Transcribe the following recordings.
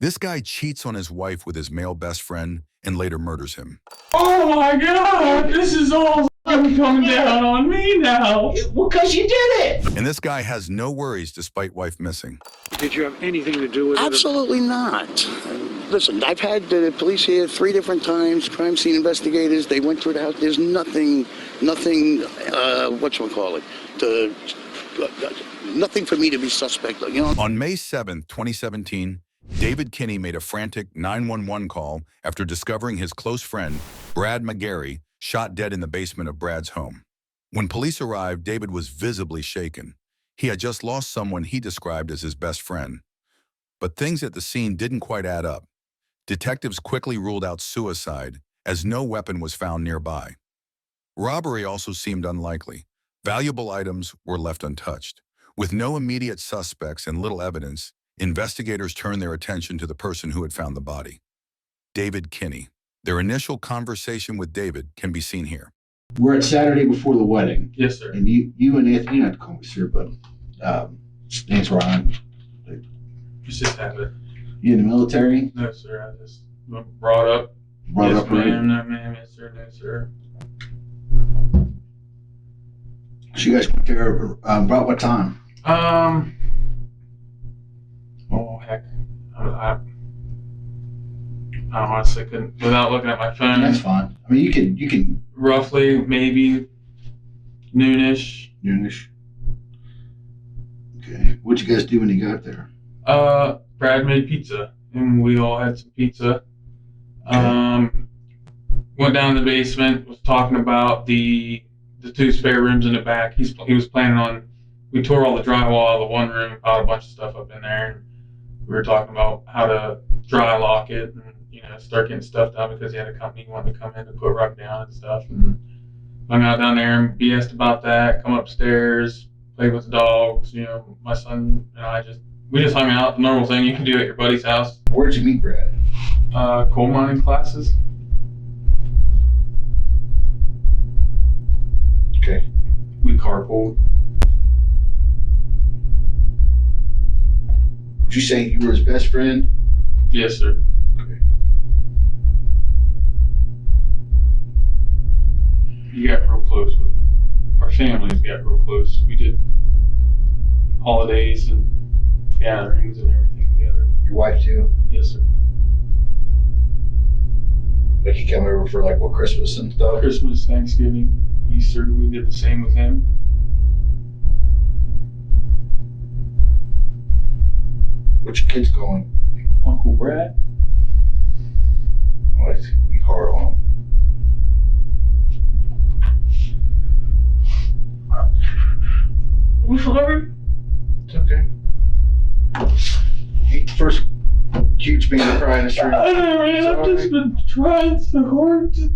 This guy cheats on his wife with his male best friend and later murders him. Oh my God, this is all coming down on me now. Well, because you did it. And this guy has no worries despite wife missing. Did you have anything to do with it? Absolutely not. Listen, I've had the police here 3 different times, crime scene investigators. They went through the house. There's nothing, whatchamacallit, nothing for me to be suspect of, you know? On May 7th, 2017, David Kinney made a frantic 911 call after discovering his close friend, Brad McGarry, shot dead in the basement of Brad's home. When police arrived, David was visibly shaken. He had just lost someone he described as his best friend. But things at the scene didn't quite add up. Detectives quickly ruled out suicide, as no weapon was found nearby. Robbery also seemed unlikely. Valuable items were left untouched. With no immediate suspects and little evidence, investigators turned their attention to the person who had found the body, David Kinney. Their initial conversation with David can be seen here. We're at Saturday before the wedding. Yes, sir. And you and Anthony, you don't have to call me sir, but name's Ron. Just have it. You in the military? No, sir. I just brought up. Brought Yes, up right? ma'am. No, ma'am. Yes, sir. No, sir. So you guys went there about what time? Oh heck. I honestly couldn't without looking at my phone. That's fine. I mean, you can Roughly, maybe noonish. noonish. Okay. What'd you guys do when you got there? Brad made pizza, and we all had some pizza. Okay. Went down to the basement. Was talking about the 2 spare rooms in the back. He was planning on. We tore all the drywall out of the one room, piled a bunch of stuff up in there, and we were talking about how to dry lock it and start getting stuff done because he had a company he wanted to come in to put rug down and stuff. And hung out down there and BS'd about that. Come upstairs, played with the dogs. My son and we just hung out. The normal thing you can do at your buddy's house. Where'd you meet Brad? Coal mining classes. Okay. We carpooled. Would you say you were his best friend? Yes, sir. Okay. You got real close with him. Our families got real close. We did holidays and gatherings and everything together. Your wife too? Yes, sir. Like he come over for like Christmas and stuff? Christmas, Thanksgiving, Easter, we did the same with him. What's your kids going? Uncle Brad. Oh, it's gonna be hard on him. We sorry? It's okay. First huge man to cry in the street. I don't know, man. I've just been trying so hard to.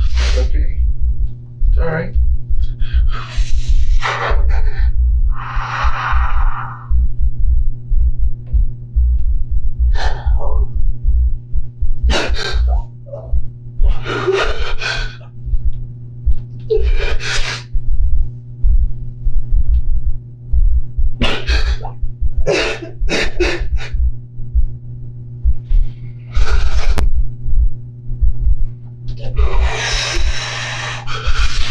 It's okay. It's all right.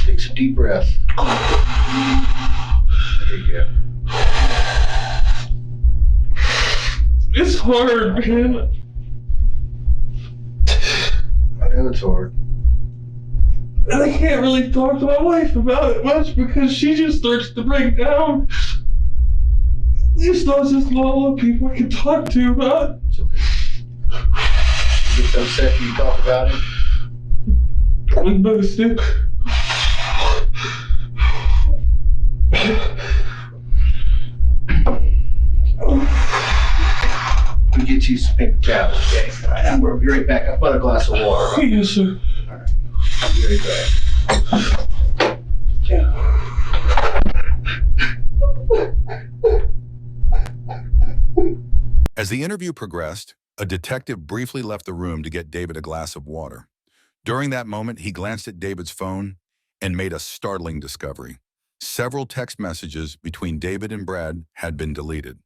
Take some deep breaths. There you go. It's hard, man. I know it's hard. And I can't really talk to my wife about it much because she just starts to break down. There's not just a lot of people I can talk to about it. It's okay. You get upset when you talk about it? We both do. We get you some paper towels, okay? All right, I'm gonna be right back. I've got a glass of water. Yes, sir. All right. I'll be right back. As the interview progressed, a detective briefly left the room to get David a glass of water. During that moment, he glanced at David's phone and made a startling discovery. Several text messages between David and Brad had been deleted.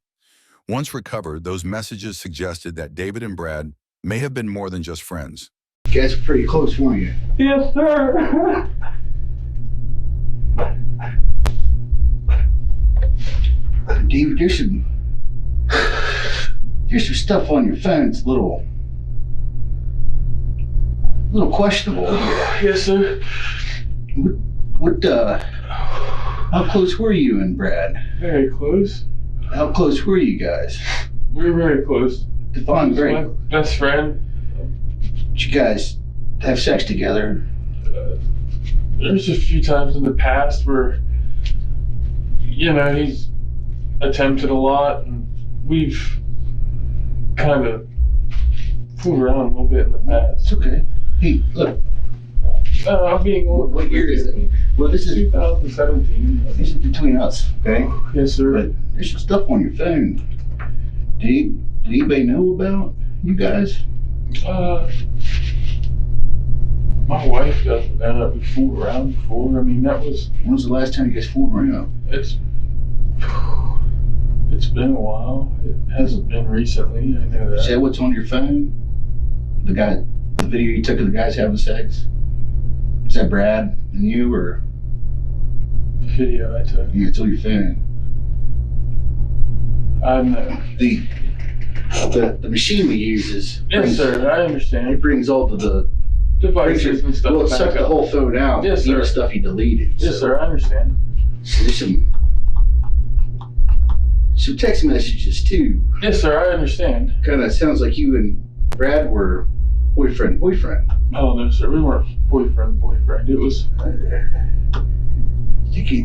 Once recovered, those messages suggested that David and Brad may have been more than just friends. You guys are pretty close, weren't you? Yes, sir. David, there's some stuff on your phone that's a little questionable here. Yes, sir. How close were you and Brad? Very close. How close were you guys? We were very close. Define He was very. my best friend. Did you guys have sex together? There's a few times in the past where, he's attempted a lot, and we've kind of fooled around a little bit in the past. It's okay. Hey, look. I'm being What year is it? Well, this is 2017. between us, okay? Yes, sir. But there's some stuff on your phone. Did anybody know about you guys? My wife doesn't know that we fooled around before. I mean, that was. When was the last time you guys fooled around? It's been a while. It hasn't been recently. I know Is that. that what's on your phone? The video you took of the guys having sex? Is that Brad and you, or The video I took. it's on your phone? I know. The machine we use is Yes, sir. I It understand. brings all of the Devices and stuff. Well, it back sucked the up. whole phone out. Yes, even sir. stuff you deleted. Yes, sir. I understand. So there's some text messages too. Yes, sir. I understand. Kind of sounds like you and Brad were boyfriend. Oh no, sir. We weren't boyfriend. It was. I think he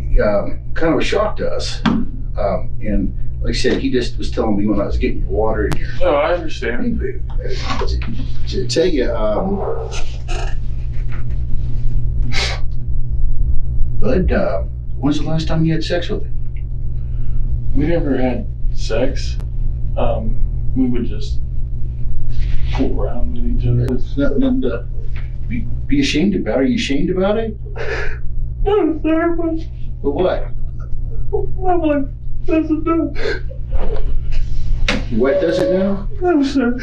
kind of a shock to us. And like I said, he just was telling me when I was getting your water in here. No, I understand. To tell you, Bud, when's the last time you had sex with him? We never had sex. We would just fool around with each other. It's nothing to be ashamed about. Are you ashamed about it? No, sir. But what? My wife doesn't know. What does it now? No, sir.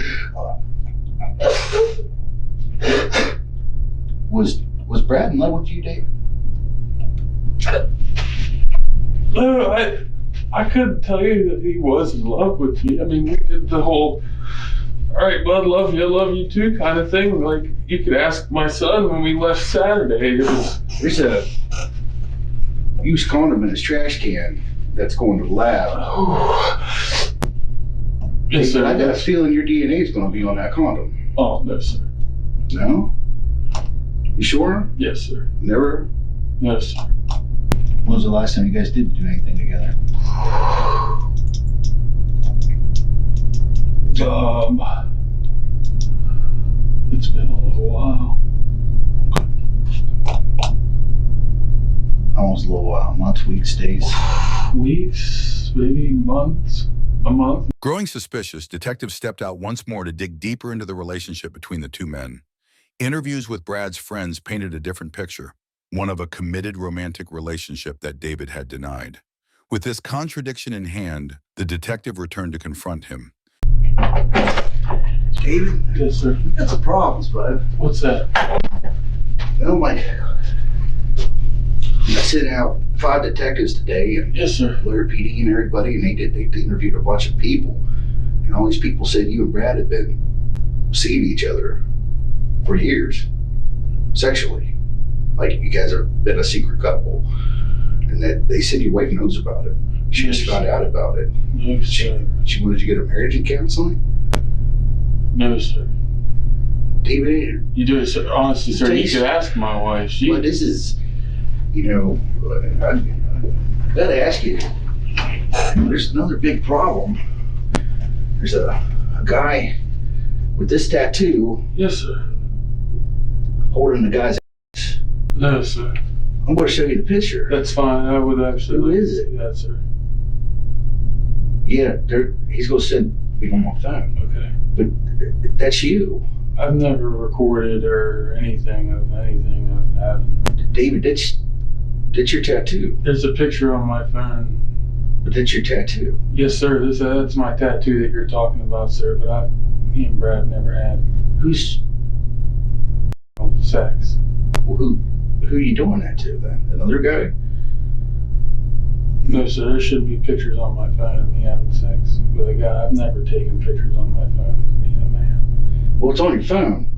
Was Brad in love with you, David? No, I couldn't tell you that he was in love with me. I mean, we did the whole, all right, bud, love you too kind of thing. Like, you could ask my son when we left Saturday. It was. There's a used condom in his trash can that's going to the lab. Yes, sir. I got a feeling your DNA is going to be on that condom. Oh, no, sir. No? You sure? Yes, sir. Never? No, sir. When was the last time you guys did do anything together? It's been a little while. Almost a little while. Months, weeks, days. Weeks, maybe months, a month. Growing suspicious, detectives stepped out once more to dig deeper into the relationship between the two men. Interviews with Brad's friends painted a different picture, one of a committed romantic relationship that David had denied. With this contradiction in hand, the detective returned to confront him. David, Yes, sir. we got some problems, bud. What's that? I sent out 5 detectives today, and Yes, sir. Lawyer PD and everybody, and they interviewed a bunch of people. And all these people said you and Brad had been seeing each other for years, sexually. Like you guys have been a secret couple. And that they said your wife knows about it. She just Yes. found out about it. No, sir. She wanted you to get a marriage and counseling? No, sir. David, You do it, sir. Honestly, sir, you could ask my wife. She. well, this is, I gotta ask you, there's another big problem. There's a guy with this tattoo Yes, sir. holding the guy's ass. No, sir. I'm gonna show you the picture. That's fine. I would actually. Who like is to it? see that, sir. Yeah, he's gonna send me on my phone. Okay. But that's you. I've never recorded or anything of anything of having. David, that's your tattoo. There's a picture on my phone But that's your tattoo. Yes, sir. That's my tattoo that you're talking about, sir. But me and Brad never had Who's sex. well, who are you doing that to then? Another guy? No, sir. There should be pictures on my phone of me having sex with a guy. I've never taken pictures on my phone with me and a man. Well, it's on your phone.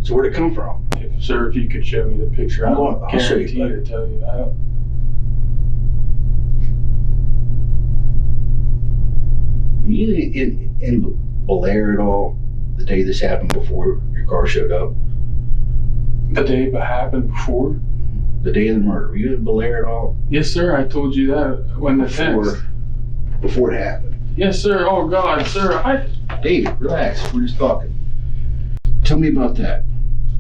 So where'd it come from? Sir, if you could show me the picture, I'll show you, guarantee to tell you. I don't. Were you in Belair at all the day this happened before your car showed up? The day it happened before? The day of the murder. Were you in Belair at all? Yes, sir. I told you that when the text. Before it happened. Yes, sir. Oh, God, sir. David, relax. We're just talking. Tell me about that.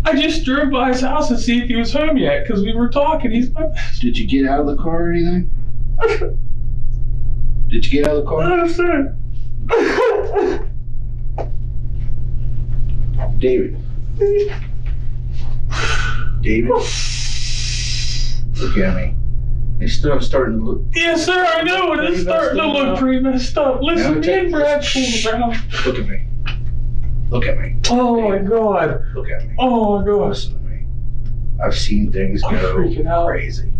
I just drove by his house to see if he was home yet because we were talking. He's my best. Did you get out of the car or anything? Did you get out of the car? No, sir. David. David. Look at me. It's starting to look. Yes, sir. I know it is starting to look pretty messed up. Listen, me and Brad pulled around. Look at me. Look at me. Oh, my God. Look at me. Oh, my God. Listen to me. I've seen things I'm go freaking out. crazy.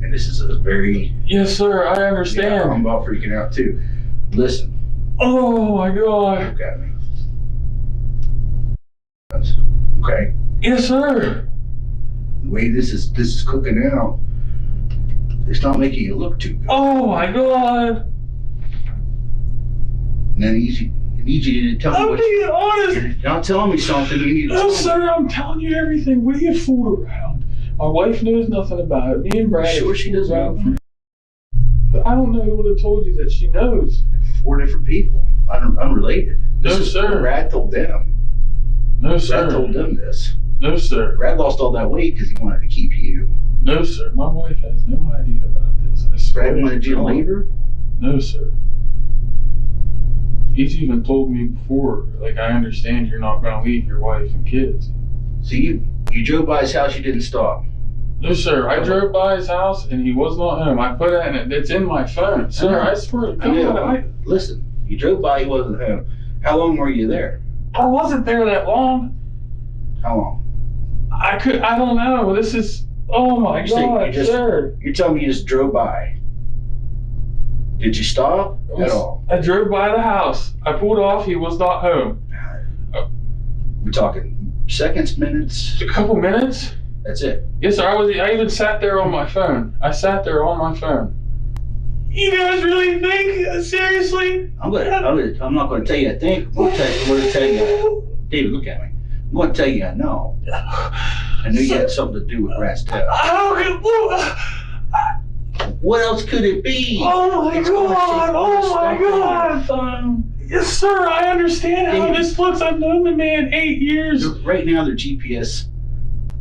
And this is a very... Yes, sir. I understand. Yeah, I'm about freaking out too. Listen. Oh, my God. Look at me. Okay? Yes, sir. The way this is cooking out, it's not making you look too good. Oh, my God. And then I need you to tell me I'm what being honest. you're not telling me something. You need to No, tell me. sir. I'm telling you everything. We get fooled around. My wife knows nothing about it. Me and Brad. Sure she doesn't know. But I don't know who would have told you that she knows. 4 different people, unrelated. No, This is sir. what Brad told them. No, Brad sir. told them this. No, sir. Brad lost all that weight because he wanted to keep you. No, sir. My wife has no idea about this. I swear. Brad wanted you to leave her? No, sir. He's even told me before, like, I understand you're not going to leave your wife and kids. So you drove by his house, you didn't stop. No, sir. I drove by his house and he was not home. I put it in it. It's in my phone. Sir, I swear to I know. God, Listen, you drove by, he wasn't home. How long were you there? I wasn't there that long. How long? I don't know. This is, oh my You say you God, just- sir. You're telling me you just drove by. Did you stop at all? I drove by the house. I pulled off. He was not home. We're talking seconds, minutes. A couple minutes. That's it. Yes, sir. I even sat there on my phone. I sat there on my phone. You guys really think? Seriously? I'm not going to tell you I think. I'm going to tell you. David, look at me. I'm going to tell you I know. I knew you had something to do with Brad's death. What else could it be? Oh my It's gonna God! take all this Oh my stuff on God! your phone. Yes, sir. I understand how David. this looks. I've known the man 8 years. Right now, they're GPS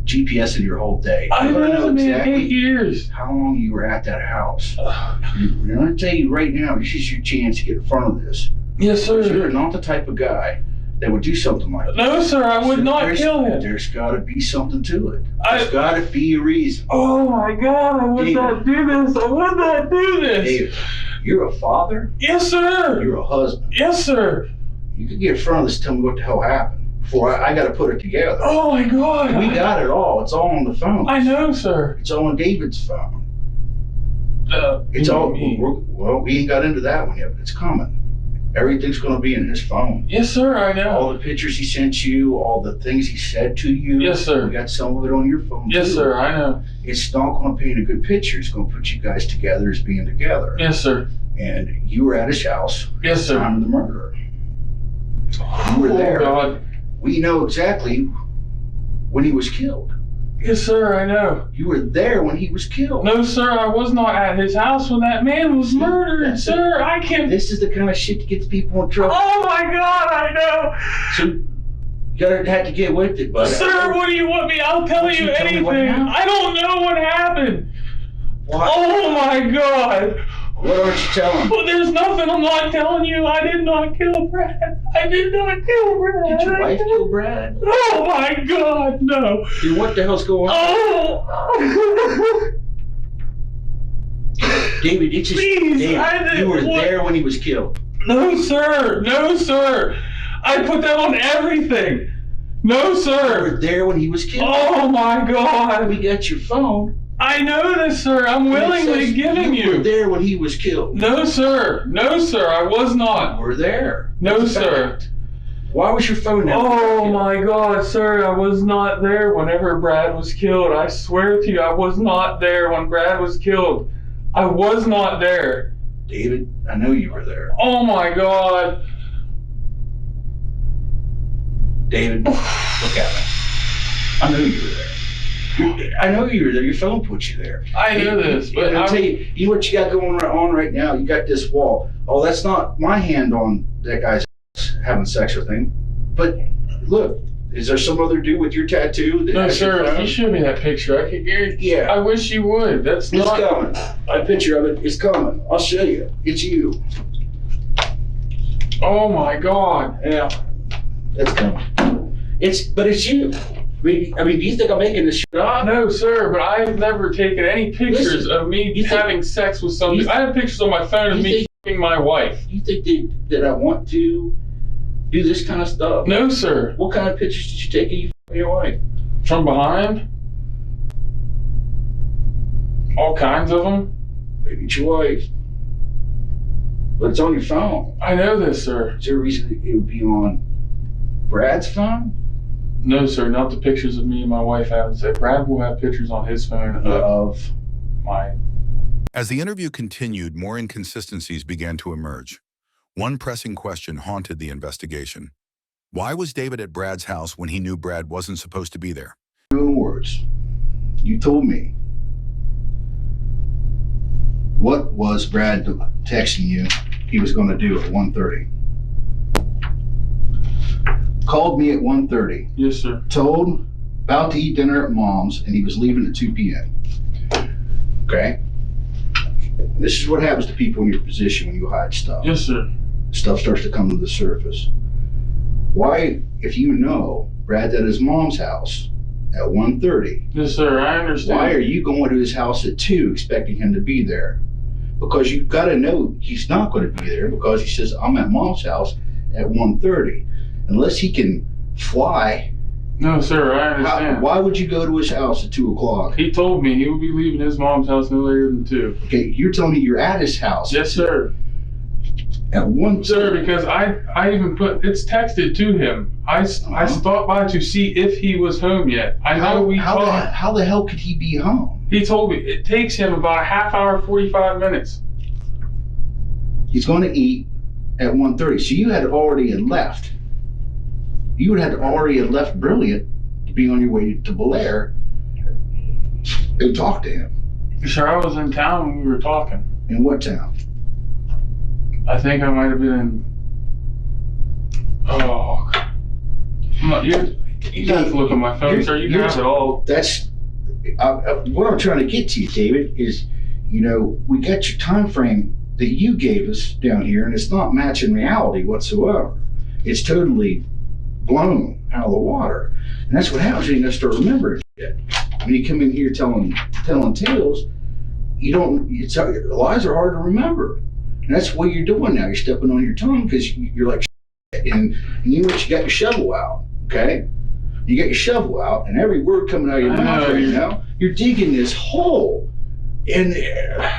in your whole day. I've You wanna known the man exactly 8 years. how long you were at that house. I'm going to tell you right now, this is your chance to get in front of this. Yes, sir. You're not the type of guy that would do something like that. No, sir. I would not kill him. There's got to be something to it. I- There's got to be a reason. Oh my God! I would David. not do this. I would not do this. David, you're a father. Yes, sir. You're a husband. Yes, sir. You could get in front of this and tell me what the hell happened before I got to put it together. Oh my God! We got it all. It's all on the phone. I know, sir. It's all on David's phone. It's you all. mean me. Well, we ain't got into that one yet, but it's coming. Everything's going to be in his phone. Yes, sir. I know. All the pictures he sent you, all the things he said to you. Yes, sir. We got some of it on your phone. Yes, too. sir. I know. It's not going to paint a good picture. It's going to put you guys together as being together. Yes, sir. And you were at his house Yes, at the sir. time of the murder. You were there. Oh God. We know exactly when he was killed. Yes, sir. I know. You were there when he was killed. No, sir. I was not at his house when that man was murdered, That's sir. I can't. This is the kind of shit that gets people in trouble. Oh my God! I know. So you gotta have to get with it, buddy. Sir, what do you want me? I'll tell Won't you you tell me what anything. happened? I don't know what happened. What? Oh my God! What aren't you telling? Well, there's nothing I'm not telling you. I did not kill Brad. I did not kill Brad. Did your wife kill Brad? Oh my God, no. Dude, what the hell's going on? Oh. David, it's just, Please, David, I didn't you were want- there when he was killed. No, sir. No, sir. I put that on everything. No, You sir. were there when he was killed. Oh my God. We got your phone. I know this, sir. I'm willingly giving You were you. there when he was killed. No, sir. No, sir. I was not. You were there. No, That's a sir. fact. Why was your phone never Oh killed? my God, sir. I was not there whenever Brad was killed. I swear to you, I was not there when Brad was killed. I was not there. David, I know you were there. Oh my God. David, look at me. I know you were there. I know you were there. Your phone put you there. I know this, but I'll tell you, what you got going on right now. You got this wall. Oh, that's not my hand on that guy's having sex with him. But look, is there some other dude with your tattoo? That No, has your sir. If phone? you show me that picture, I could guarantee. Yeah. I wish you would. That's It's not. coming. A picture of it. It's coming. I'll show you. It's you. Oh my God. Yeah. It's coming. But it's you. I mean, do you think I'm making this shit up? No, sir. But I've never taken any pictures Listen, of me you think- having sex with somebody. you- I have pictures on my phone of you me think- f***ing my wife. You think that I want to do this kind of stuff? No, sir. What kind of pictures did you take of you and your wife? From behind. All kinds of them. Maybe it's your wife. But it's on your phone. I know this, sir. Is there a reason it would be on Brad's phone? No, sir. Not the pictures of me and my wife having sex. Brad will have pictures on his phone of Of my. As the interview continued, more inconsistencies began to emerge. One pressing question haunted the investigation. Why was David at Brad's house when he knew Brad wasn't supposed to be there? your own words. You told me. What was Brad texting you he was going to do at 1:30? Called me at 1:30. Yes, sir. Told about to eat dinner at Mom's and he was leaving at 2 p.m. Okay? This is what happens to people in your position when you hide stuff. Yes, sir. Stuff starts to come to the surface. Why, if you know Brad's at his mom's house at 1:30, Yes, sir. I understand. why are you going to his house at 2 expecting him to be there? Because you've got to know he's not going to be there because he says, I'm at Mom's house at 1:30. Unless he can fly, No, sir. I understand. why would you go to his house at 2 o'clock? He told me he would be leaving his mom's house no later than 2. Okay, you're telling me you're at his house Yes, sir. at 1:30. Sir, because I even put, it's texted to him. I stopped by to see if he was home yet. I know we talked. How the hell could he be home? He told me it takes him about a half hour, 45 minutes. He's going to eat at 1:30. So you had already left. You would have already left Brilliant to be on your way to Bel Air and talk to him. Sir, I was in town when we were talking. In what town? I think I might have been in. Oh, you have to look at my phone, sir. You can have it all. That's what I'm trying to get to you, David. Is we got your time frame that you gave us down here, and it's not matching reality whatsoever. It's totally blown out of the water, and that's what happens when you don't start remembering shit. When you come in here telling tales, you don't. Lies are hard to remember, and that's what you're doing now. You're stepping on your tongue because you're like, shit, and you know what? You got your shovel out, okay? You got your shovel out, and every word coming out of your mouth right now, you're digging this hole. And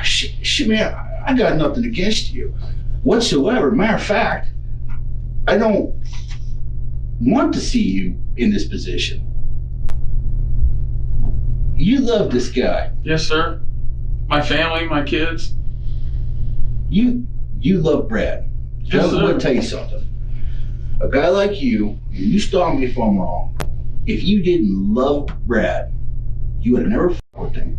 shit, man, I got nothing against you whatsoever. Matter of fact, I don't want to see you in this position. You love this guy. Yes, sir. My family, my kids. You love Brad. Yes, I'm sir. going to tell you something. A guy like you, and you stop me if I'm wrong, if you didn't love Brad, you would have never fucked with him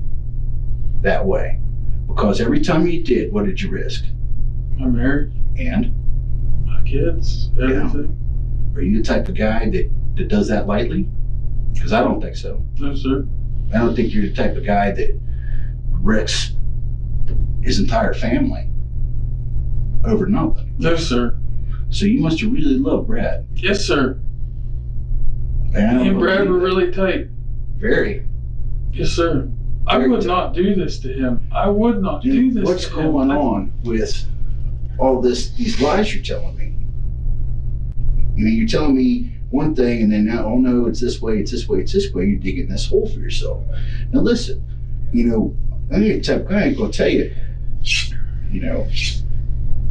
that way. Because every time you did, what did you risk? My marriage, And my kids, everything. are you the type of guy that does that lightly? Because I don't think so. No, sir. I don't think you're the type of guy that risks his entire family over nothing. No, sir. So you must have really loved Brad. Yes, sir. And I don't Me and Brad believe were that. really tight. Very. Yes, sir. I would not do this to him. I would not do this What's to him. going on with all these lies you're telling me? You know, you're telling me one thing and then now, oh no, it's this way, it's this way, it's this way. You're digging this hole for yourself. Now listen, you know, I ain't gonna tell you, you know,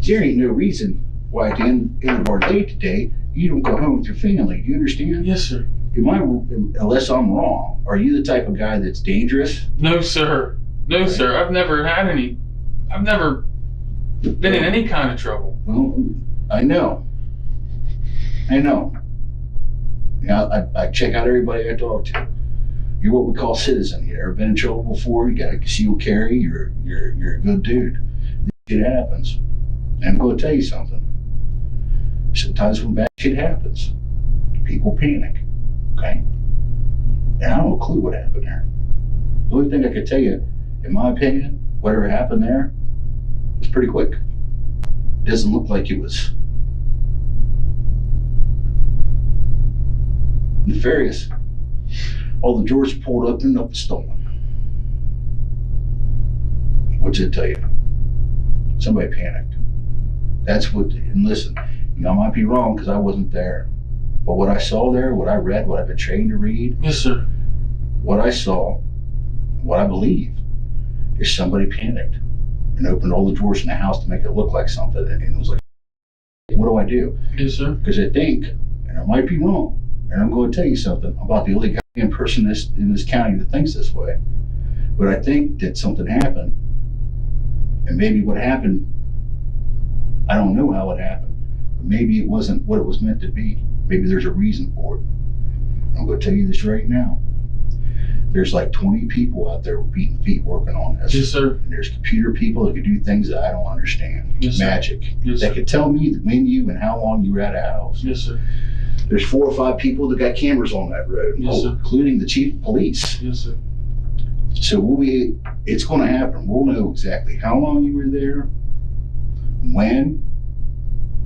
there ain't no reason why at the end of our day today, you don't go home with your family. Do you understand? Yes, sir. Unless I'm wrong, are you the type of guy that's dangerous? No, sir. No, Right. sir. I've never been in any kind of trouble. Well, I know. Yeah, I check out everybody I talk to. You're what we call citizen. You ever been in trouble before? You got a concealed carry. You're a good dude. Shit happens. And I'm going to tell you something. Sometimes when bad shit happens, people panic. Okay? And I don't have a clue what happened there. The only thing I could tell you, in my opinion, whatever happened there was pretty quick. It doesn't look like it was nefarious. All the drawers pulled up and nothing stolen. What's it tell you? Somebody panicked. That's what, and listen, you know, I might be wrong because I wasn't there. But what I saw there, what I read, what I've been trained to read, Yes, sir. what I saw, what I believe, is somebody panicked and opened all the drawers in the house to make it look like something. And it was like, what do I do? Yes, sir. Because I think, and I might be wrong, and I'm going to tell you something, I'm about the only goddamn person in this county that thinks this way. But I think that something happened, and maybe what happened, I don't know how it happened, but maybe it wasn't what it was meant to be. Maybe there's a reason for it. I'm going to tell you this right now. There's like 20 people out there with beating feet working on this. Yes, sir. And there's computer people that can do things that I don't understand. Yes, sir. Magic. Yes, That sir. could tell me when you and how long you were at a house. Yes, sir. There's 4 or 5 people that got cameras on that road, Yes, sir. including the chief of police. Yes, sir. So it's going to happen. We'll know exactly how long you were there, when,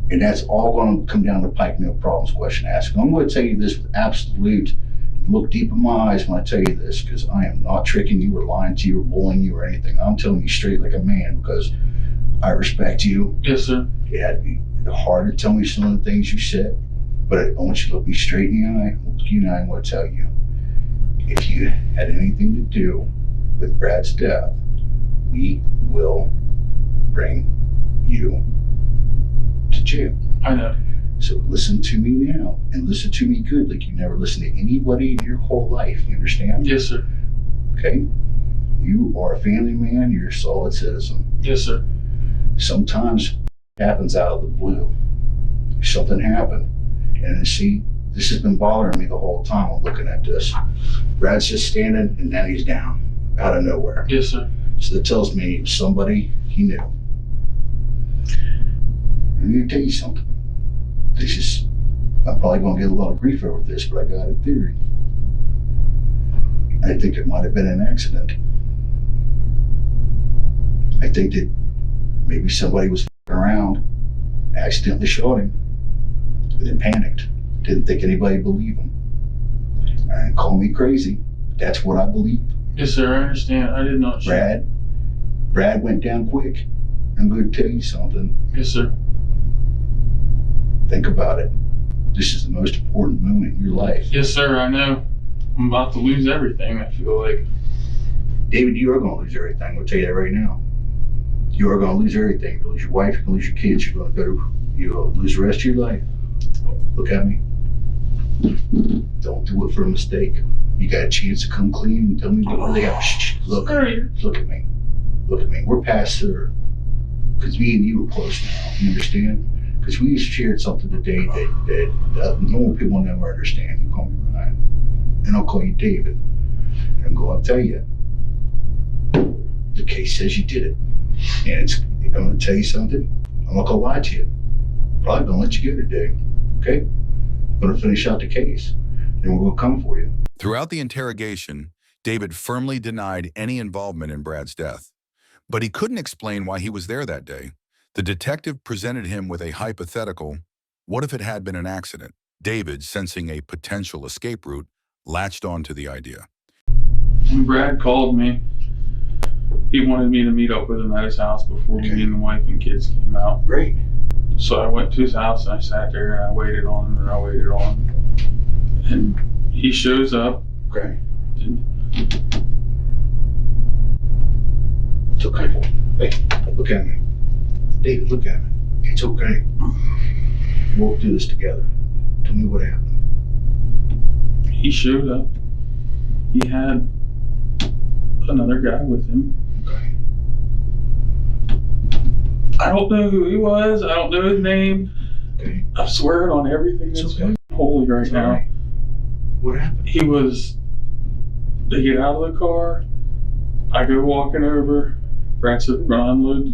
and that's all going to come down to Pike no problems question asking. I'm going to tell you this with absolute, look deep in my eyes when I tell you this, because I am not tricking you or lying to you or bullying you or anything. I'm telling you straight like a man because I respect you. Yes, sir. It had to be hard to tell me some of the things you said, but I want you to look me straight in the eye. Look you in the eye, I'm going to tell you. If you had anything to do with Brad's death, we will bring you to jail. I know. So listen to me now, and listen to me good, like you never listened to anybody in your whole life. You understand? Yes, sir. Okay? You are a family man. You're a solid citizen. Yes, sir. Sometimes it happens out of the blue. Something happened, and see, this has been bothering me the whole time. I'm looking at this. Brad's just standing, and then he's down out of nowhere. Yes, sir. So that tells me it was somebody he knew. I'm going to tell you something. This is, I'm probably going to get a lot of grief over this, but I got a theory. I think it might have been an accident. I think that maybe somebody was f***ing around, accidentally shot him, and then panicked. Didn't think anybody believed him. And call me crazy. That's what I believe. Yes, sir. I understand. I did not shoot. Brad went down quick. I'm going to tell you something. Yes, sir. Think about it. This is the most important moment in your life. Yes, sir. I know. I'm about to lose everything, I feel like. David, you are going to lose everything. I'm going to tell you that right now. You are going to lose everything. You're going to lose your wife. You're going to lose your kids. You'll lose the rest of your life. Look at me. Don't do it for a mistake. You got a chance to come clean and tell me what they have. Shh, look at me. Look at me. We're past there. Because me and you are close now. You understand? Because we shared something today that normal people will never understand. You call me Ryan, and I'll call you David. And I'm going to tell you, the case says you did it. And I'm going to tell you something. I'm not going to lie to you. Probably going to let you go today. Okay? I'm going to finish out the case. Then we're going to come for you. Throughout the interrogation, David firmly denied any involvement in Brad's death. But he couldn't explain why he was there that day. The detective presented him with a hypothetical, what if it had been an accident? David, sensing a potential escape route, latched on to the idea. When Brad called me, he wanted me to meet up with him at his house before Okay. me and the wife and kids came out. Great. So I went to his house and I sat there and I waited on him and I waited on him. And he shows up. Okay. And It's okay. Hey, look at me. David, look at me. It's okay. We'll do this together. Tell me what happened. he showed up. He had another guy with him. Okay. I don't know who he was. I don't know his name. Okay. I'm swearing on everything It's that's okay. holy right It's now. all right. What happened? They get out of the car. I go walking over. Brad said, unload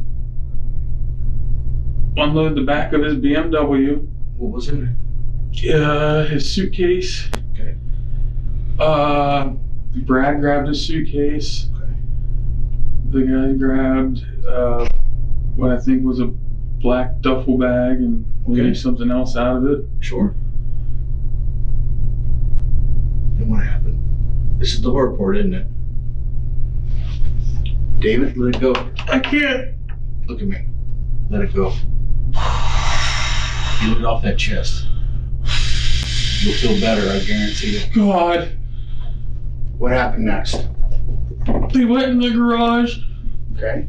the back of his BMW. What was it? His suitcase. Okay. Brad grabbed his suitcase. Okay. The guy grabbed what I think was a black duffel bag and maybe Okay. something else out of it. Sure. Then what happened? This is the hard part, isn't it? David, let it go. I can't. Look at me. Let it go. Get it off that chest. You'll feel better, I guarantee it. God. What happened next? They went in the garage. Okay.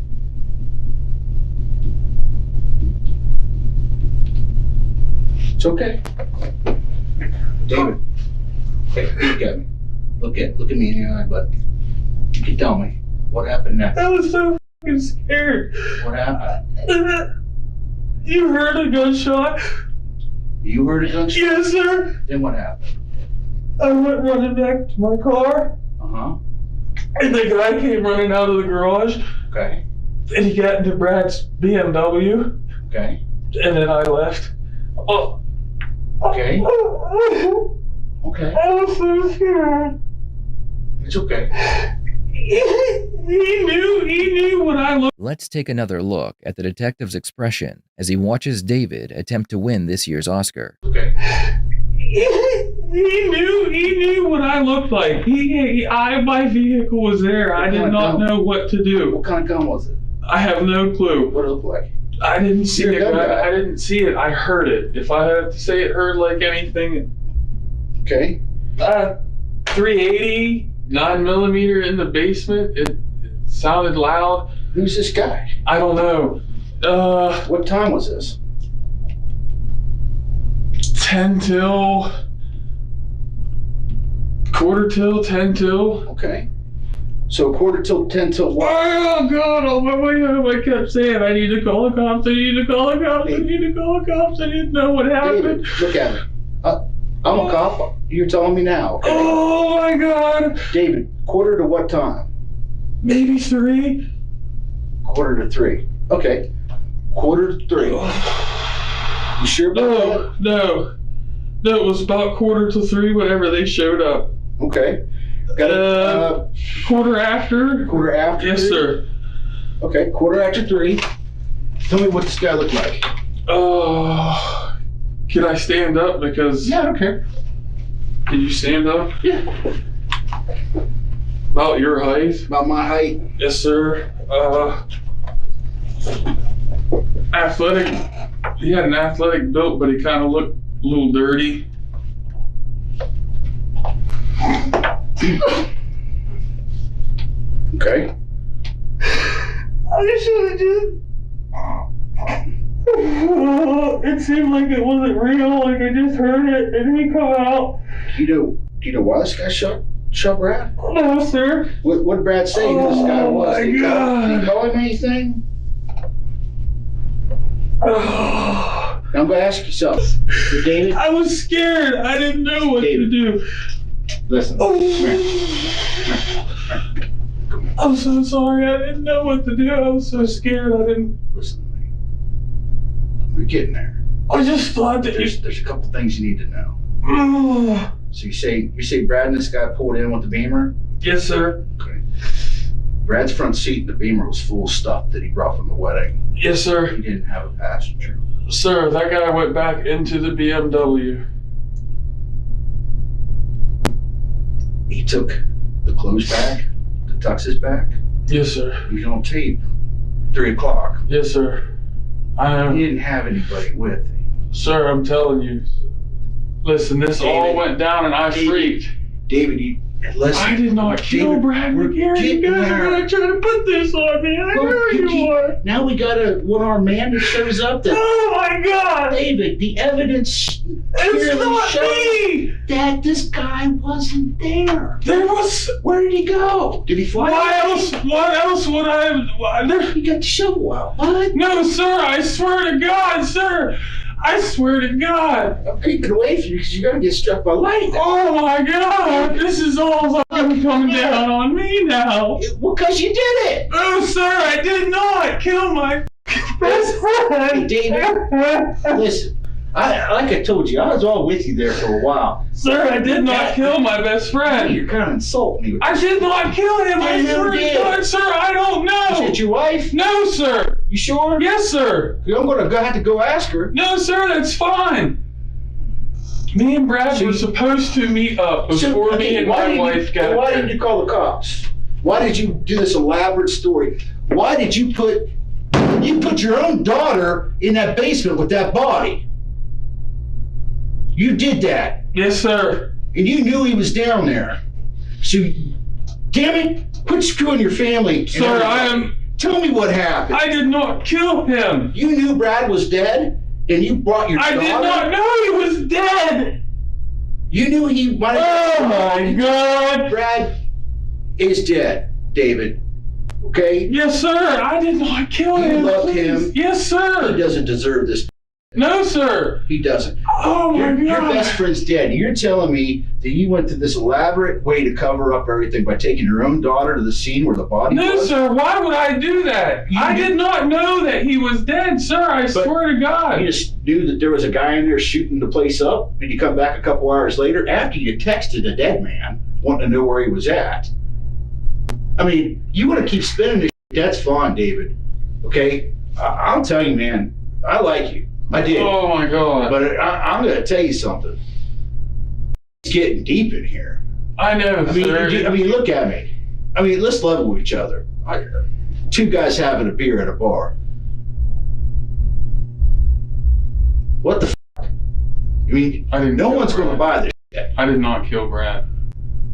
It's okay. David. Hey, look at me. Look at me in the eye, bud. You can tell me. What happened next? I was so fucking scared. What happened? You heard a gunshot? You heard a gunshot? Yes, sir. Then what happened? I went running back to my car, Uh-huh. and the guy came running out of the garage, Okay. and he got into Brad's BMW, Okay. and then I left. Oh. Okay. Okay. I was so scared. It's okay. He knew what I looked. Let's take another look at the detective's expression as he watches David attempt to win this year's Oscar. Okay. He knew what I looked like. My vehicle was there. I did not know what to do. What kind of gun was it? I have no clue. What did it look like? I didn't see You're it. a gun guy. I didn't see it. I heard it. If I had to say it heard like anything, Okay. 380, 9mm in the basement. It sounded loud. Who's this guy? I don't know. What time was this? 10 till, quarter till, 10 till. Okay. So 10 till what? Oh God! On my way home, I kept saying, "I need to call the cops. I need to call the cops. I need to call the cops." I didn't know what happened. David, look at me. I'm a cop. You're telling me now, okay? Oh my God! David, quarter to what time? Maybe 3. Quarter to 3. Okay. Quarter to 3. You sure about No. It was about quarter to 3. Whenever they showed up. that? Okay. Got it. Quarter after. Quarter after? Yes, 3? sir. Okay, quarter after 3. Tell me what this guy looked like. Oh, can I stand up? Because Yeah, I don't care. can you stand up? Yeah. About your height? About my height. Yes, sir. Athletic. He had an athletic build, but he kind of looked a little dirty. Okay. I should have just. It seemed like it wasn't real. Like I just heard it, and he come out. Do you know why this guy shot Brad? No, sir. What did Brad say who this guy was? my Did he God. call him anything? Now I'm going to ask you something. David, I was scared. I didn't know what to David. do. listen. Oh. Come here. I'm so sorry. I didn't know what to do. I was so scared. I didn't. Listen to me. We're getting there. I just thought that There's a couple things you need to know. you. So you say Brad and this guy pulled in with the Beamer? Yes, sir. Okay. Brad's front seat in the Beamer was full of stuff that he brought from the wedding. Yes, sir. He didn't have a passenger. Sir, that guy went back into the BMW. He took the clothes bag, the tuxes back, Yes, sir. He was on tape. 3 o'clock. Yes, sir. I He didn't have anybody with him. Sir, I'm telling you. Listen, this all David, went down and I freaked. David, listen. I did not kill Brad McGarry. You guys are going to try to put this on me. I know you are. Now we got a one-armed man that shows up. Oh my God! David, the evidence It's not me! that this guy wasn't there. There was... Where did he go? Did he fly? What else would I have... He got the shovel out. What? No, sir, I swear to God, sir. I swear to God. I'm keeping away from you because you're going to get struck by lightning. Oh my God, this is all coming down on me now. Well, because you did it. Oh, sir, I did not kill my best friend. Hey, David, listen. Like I told you, I was all with you there for a while. Sir, I did not kill my best friend. You're kind of insulting me. I did not kill him. I swear to God, sir, I don't know. Is it your wife? No, sir. You sure? Yes, sir. I'm going to have to go ask her. No, sir, that's fine. Me and Brad were supposed to meet up before me and my wife got Why there. didn't you call the cops? Why did you do this elaborate story? Why did you put your own daughter in that basement with that body? You did that. Yes, sir. And you knew he was down there. So, damn it, quit screwing your family. Sir, Tell me what happened. I did not kill him. You knew Brad was dead, and you brought your daughter? I did not know he was dead. You knew he might have... Oh, my God. Brad is dead, David. Okay? Yes, sir. I did not kill him. You loved him. Yes, sir. He doesn't deserve this. No, sir. He doesn't. Oh, my God. Your best friend's dead. You're telling me that you went to this elaborate way to cover up everything by taking your own daughter to the scene where the body was? No, sir. Why would I do that? I did not know that he was dead, sir. I swear to God. You just knew that there was a guy in there shooting the place up, and you come back a couple hours later after you texted a dead man wanting to know where he was at. I mean, you want to keep spinning this shit, that's fine, David. Okay? I'll tell you, man, I like you. I did. Oh, my God. But I'm going to tell you something. It's getting deep in here. I know, sir. I mean, look at me. I mean, let's level with each other. Two guys having a beer at a bar. What the fuck? I mean, no one's going to buy this shit. I did not kill Brad.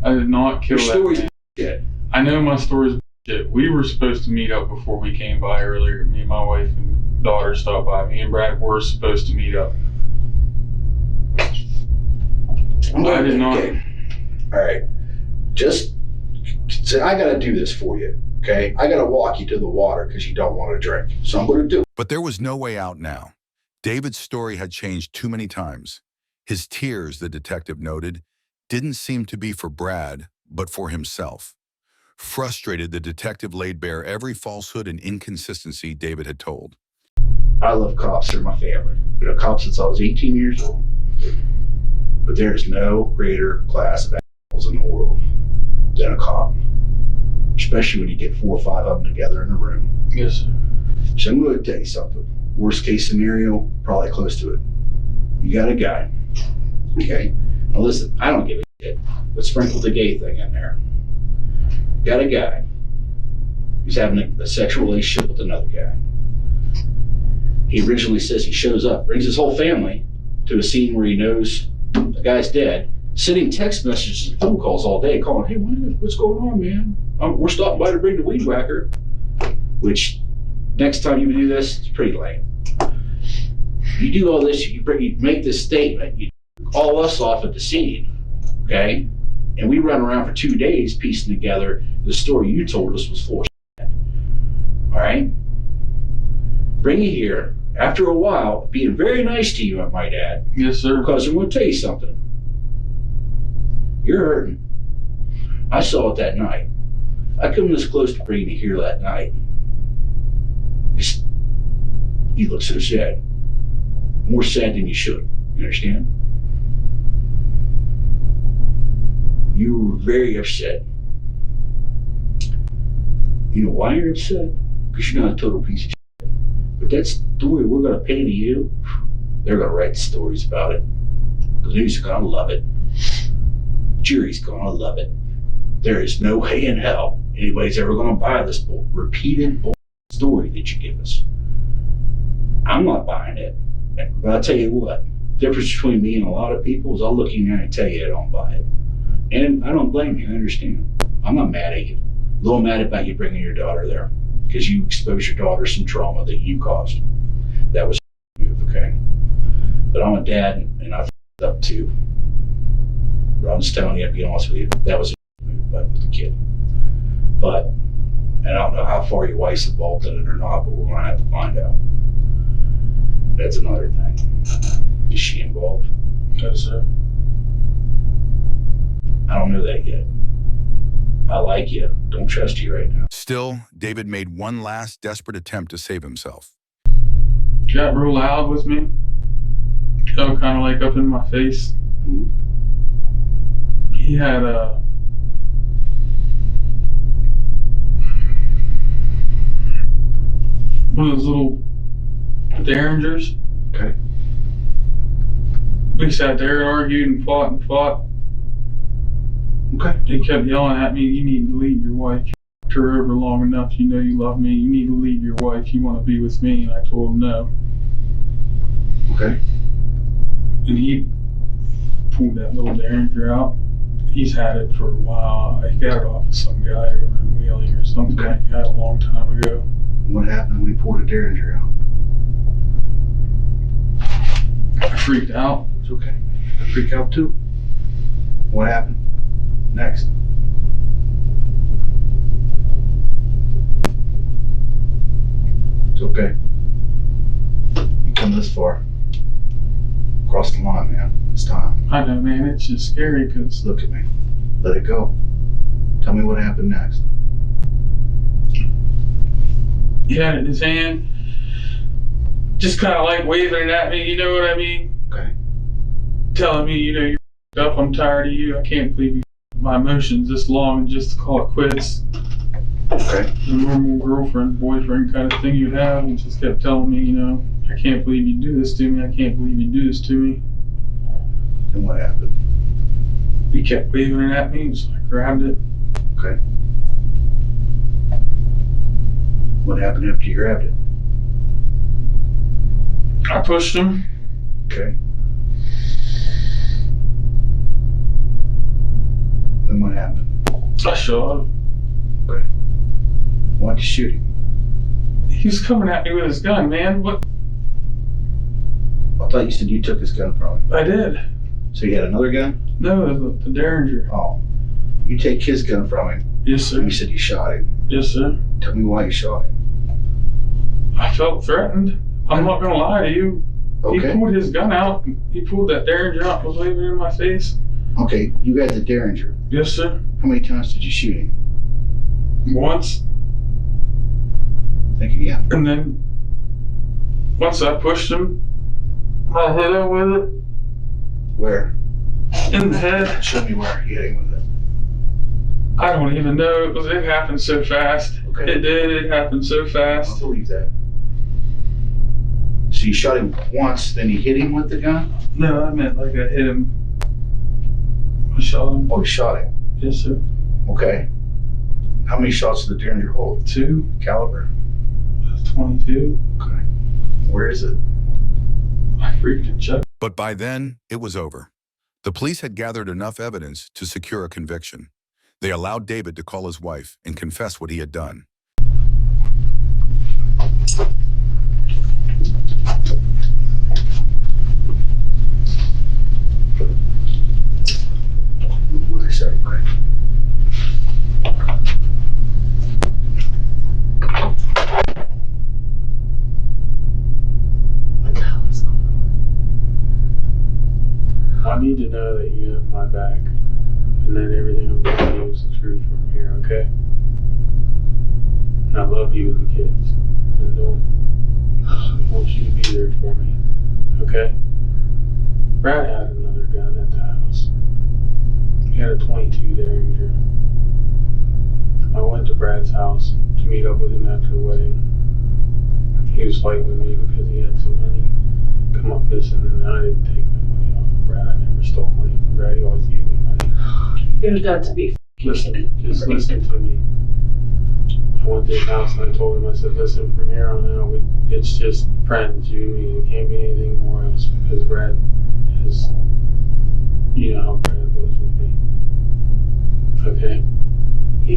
I did not kill Your that story's man. shit. I know my story's shit. We were supposed to meet up before we came by earlier. Me and my wife and daughter stopped by. Me and Brad were supposed to meet up. I did not. Okay. All right. I got to do this for you. Okay. I got to walk you to the water because you don't want to drink. So I'm going to do it. But there was no way out now. David's story had changed too many times. His tears, the detective noted, didn't seem to be for Brad, but for himself. Frustrated, the detective laid bare every falsehood and inconsistency David had told. I love cops. They're my family. Been a cop since I was 18 years old. But there is no greater class of assholes in the world than a cop. Especially when you get 4 or 5 of them together in a room. Yes, sir. So I'm going to tell you something. Worst case scenario, probably close to it. You got a guy. Okay? Now listen, I don't give a shit. But sprinkle the gay thing in there. Got a guy who's having a sexual relationship with another guy. He originally says he shows up, brings his whole family to a scene where he knows the guy's dead, sending text messages and phone calls all day, calling, hey, what's going on, man? We're stopping by to bring the weed whacker. Which, next time you do this, it's pretty lame. You do all this, you make this statement, you all us off at the scene, okay? And we run around for 2 days piecing together the story you told us was full of shit. All right? Bring you here, after a while, being very nice to you, I might add. Yes, sir. Because I'm going to tell you something. You're hurting. I saw it that night. I come this close to bringing you here that night. You look so sad. More sad than you should. You understand? You were very upset. You know why you're upset? Because you're not a total piece of shit. But that story we're going to pay to you, they're going to write stories about it. The news is going to love it. Jury's going to love it. There is no way in hell anybody's ever going to buy this repeated story that you give us. I'm not buying it. But I'll tell you what, the difference between me and a lot of people is I'll look in there and tell you I don't buy it. And I don't blame you, I understand. I'm not mad at you. A little mad about you bringing your daughter there because you exposed your daughter to some trauma that you caused. That was a move, okay? But I'm a dad and I f***ed up too. But I'm just telling you, to be honest with you, that was a move with the kid. But, and I don't know how far your wife's involved in it or not, but we're gonna have to find out. That's another thing. Is she involved? No, sir. I don't know that yet. I like you. Don't trust you right now. Still, David made one last desperate attempt to save himself. Got real loud with me. Kind of like up in my face. Mm-hmm. He had one of those little derringers. Okay. We sat there and argued and fought. Okay. He kept yelling at me, "You need to leave your wife. You f***ed her over long enough. You know you love me. You need to leave your wife. You want to be with me." And I told him no. Okay. And he pulled that little derringer out. He's had it for a while. I got it off of some guy over in Wheeling or something like that a long time ago. What happened when he pulled a derringer out? I freaked out. It's okay. I freak out too. What happened next? It's okay. You come this far. Cross the line, man. It's time. I know, man. It's just scary because Look at me. Let it go. Tell me what happened next. he had it in his hand, just kind of like waving it at me. You know what I mean? Okay. Telling me, you're f***ed up. I'm tired of you. I can't believe you f***ed my emotions this long just to call it quits. Okay. The normal girlfriend, boyfriend kind of thing you'd have. He just kept telling me, I can't believe you do this to me. I can't believe you do this to me. And what happened? He kept waving it at me, so I grabbed it. Okay. What happened after you grabbed it? I pushed him. Okay. Then what happened? I shot him. Okay. Why'd you shoot him? He was coming at me with his gun, man. What? I thought you said you took his gun from him. I did. So you had another gun? No, the Derringer. Oh. You take his gun from him. Yes, sir. You said you shot him. Yes, sir. Tell me why you shot him. I felt threatened. I'm not gonna lie to you. He Okay. pulled his gun out. He pulled that Derringer out, was waving it in my face. Okay, you had the Derringer. Yes, sir. How many times did you shoot him? Once, Think again. and then once I pushed him, I hit him with it Where? in the head. Show me where you hit him with it. I don't even know. It happened so fast. Okay. It did. It happened so I fast. believe that. So you shot him once, then you hit him with the gun? No, I meant like I hit him. I shot him. Oh, you shot him. Yes, sir. Okay. How many shots did the Derringer hold? 2. Caliber? 22. Okay. Where is it? I freaking checked. But by then, it was over. The police had gathered enough evidence to secure a conviction. They allowed David to call his wife and confess what he had done. What did I say? Okay. What the hell is going on? I need to know that you have my back, and that everything I'm telling you is the truth from here, okay? And I love you and the kids, and I want you to be there for me, okay? Brad had another gun at the house. He had a 22 Derringer. I went to Brad's house to meet up with him after the wedding. He was fighting with me because he had some money come up missing, and I didn't take no money off of Brad. I never stole money from Brad. He always gave me money. You've got to be Listen, just listen to me. I went to his house and I told him, I said, listen, from here on out, it's just friends, you and me. It can't be anything more else because Brad is, you know how Brad was with me. Okay? He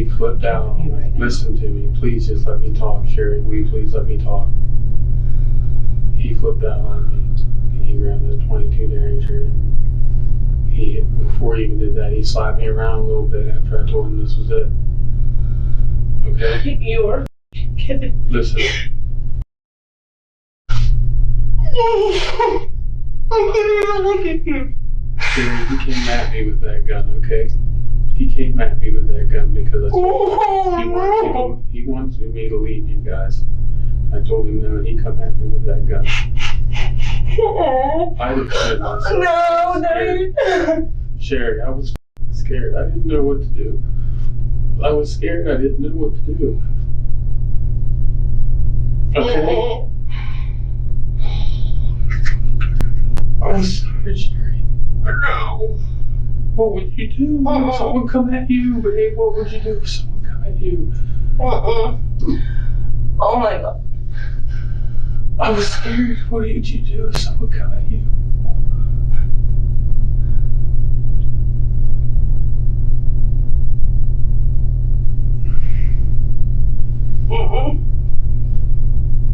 flipped out on me. Listen to me. Please just let me talk, Sherry. Will you please let me talk? He flipped out on me and he grabbed the .22 Derringer and before he even did that, he slapped me around a little bit after I told him this was it. Okay? You are kidding. Listen. I'm gonna look at you. Sherry, he came at me with that gun, okay? He came at me with that gun because he wanted me to leave you guys. I told him no, and he come at me with that gun. I defended myself. No. Sherry, I was scared. I didn't know what to do. I was scared. I didn't know what to do. Okay? I was scared, Sherry. No. What would you do if someone come at you, babe? What would you do if someone come at you? Oh my God. I was scared. What did you do if someone come at you?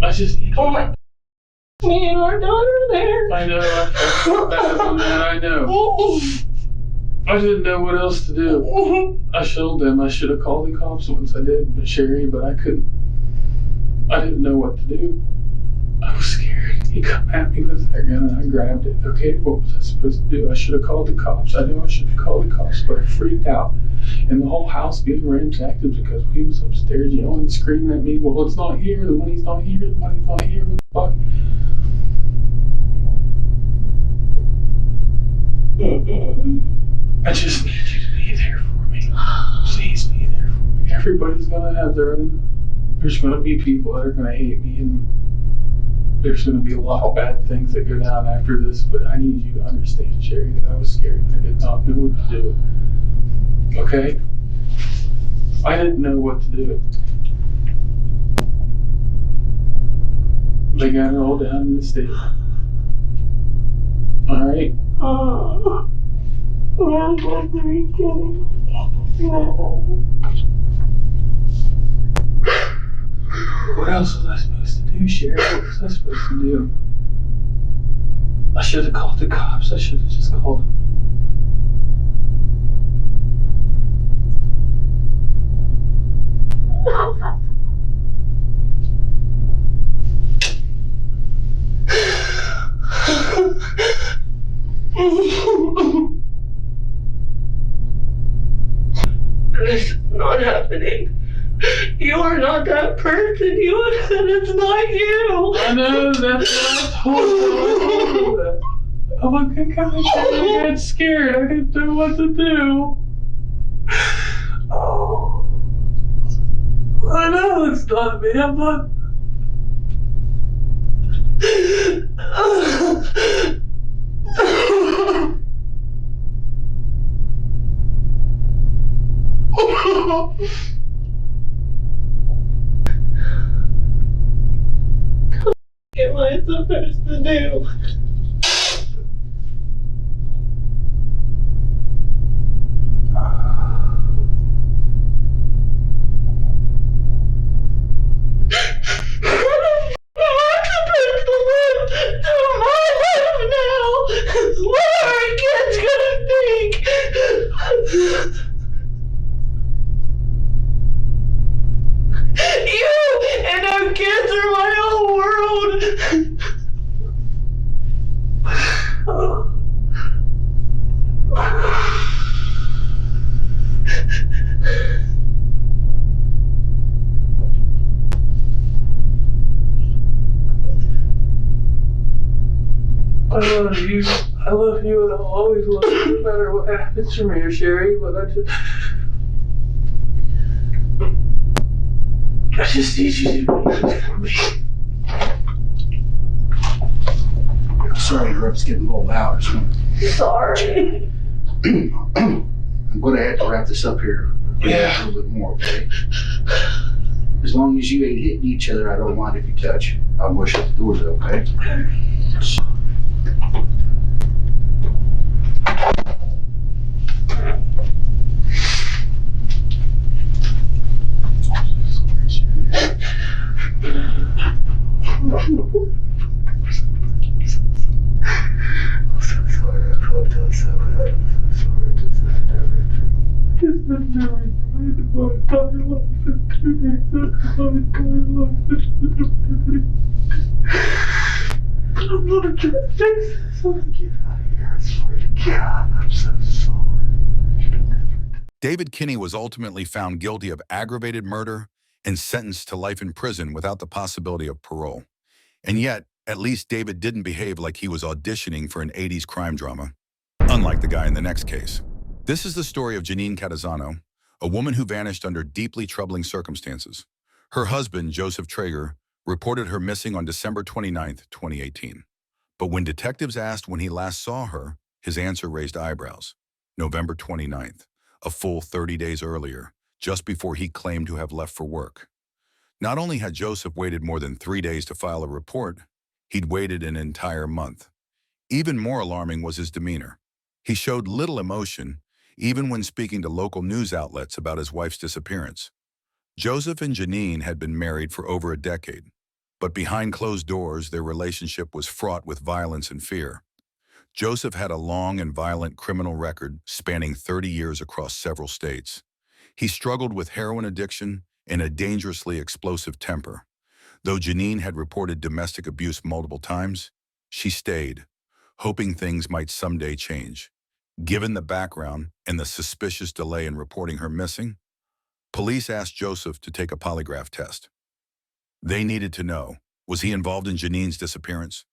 I just need Oh my. Me and our daughter there. I know. I felt bad on that. I know. I didn't know what else to do. I showed them. I should have called the cops once I did, but Sherry, but I couldn't. I didn't know what to do. I was scared. He come at me with that gun and I grabbed it. Okay, what was I supposed to do? I should have called the cops. I knew I should have called the cops, but I freaked out. And the whole house being ransacked because he was upstairs yelling and screaming at me, well, it's not here, the money's not here, the money's not here, what the fuck? I just need you to be there for me. Please be there for me. Everybody's gonna have their own. There's gonna be people that are gonna hate me, and there's gonna be a lot of bad things that go down after this, but I need you to understand, Sherry, that I was scared and I did not know what to do. Okay? I didn't know what to do. They got it all down in the statement. Alright? I'm just kidding. No. What else was I supposed to do, Sherry? What was I supposed to do? I should have called the cops. I should have just called them. This is not happening. You are not that person. You said it's not you. I know, that's what I told you. That. Oh my God, I got scared. I didn't know what to do. Oh. I know it's not me. I'm not. What am I supposed to do? I love you and I'll always love you no matter what happens to me or Sherry, but I just need you to be this for me. I'm sorry your up's getting a little loud. Sorry. I'm going to have to wrap this up here. Yeah. A little bit more, okay? As long as you ain't hitting each other, I don't mind if you touch. I'm gonna shut the doors, okay? I'm not a kid. Get out of here. I swear to God, I'm so sorry. David Kinney was ultimately found guilty of aggravated murder and sentenced to life in prison without the possibility of parole. And yet, at least David didn't behave like he was auditioning for an 80s crime drama, unlike the guy in the next case. This is the story of Janine Catazano, a woman who vanished under deeply troubling circumstances. Her husband, Joseph Trager, reported her missing on December 29, 2018. But when detectives asked when he last saw her, his answer raised eyebrows. November 29th, a full 30 days earlier, just before he claimed to have left for work. Not only had Joseph waited more than 3 days to file a report, he'd waited an entire month. Even more alarming was his demeanor. He showed little emotion, even when speaking to local news outlets about his wife's disappearance. Joseph and Janine had been married for over a decade, but behind closed doors, their relationship was fraught with violence and fear. Joseph had a long and violent criminal record spanning 30 years across several states. He struggled with heroin addiction and a dangerously explosive temper. Though Janine had reported domestic abuse multiple times, she stayed, hoping things might someday change. Given the background and the suspicious delay in reporting her missing, police asked Joseph to take a polygraph test. They needed to know, was he involved in Janine's disappearance?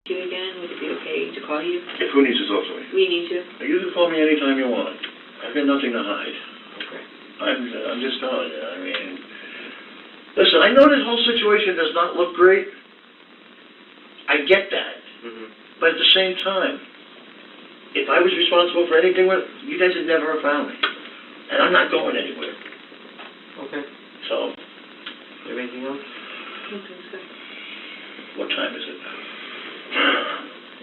You again? Would it be okay to call you? If who needs to talk to me? We need to. You can call me anytime you want. I've got nothing to hide. Okay. I'm just telling you. I mean, listen, I know this whole situation does not look great. I get that. Mm-hmm. But at the same time, if I was responsible for anything, you guys would never have found me. And I'm not going anywhere. Okay. So, You have anything else? what time is it?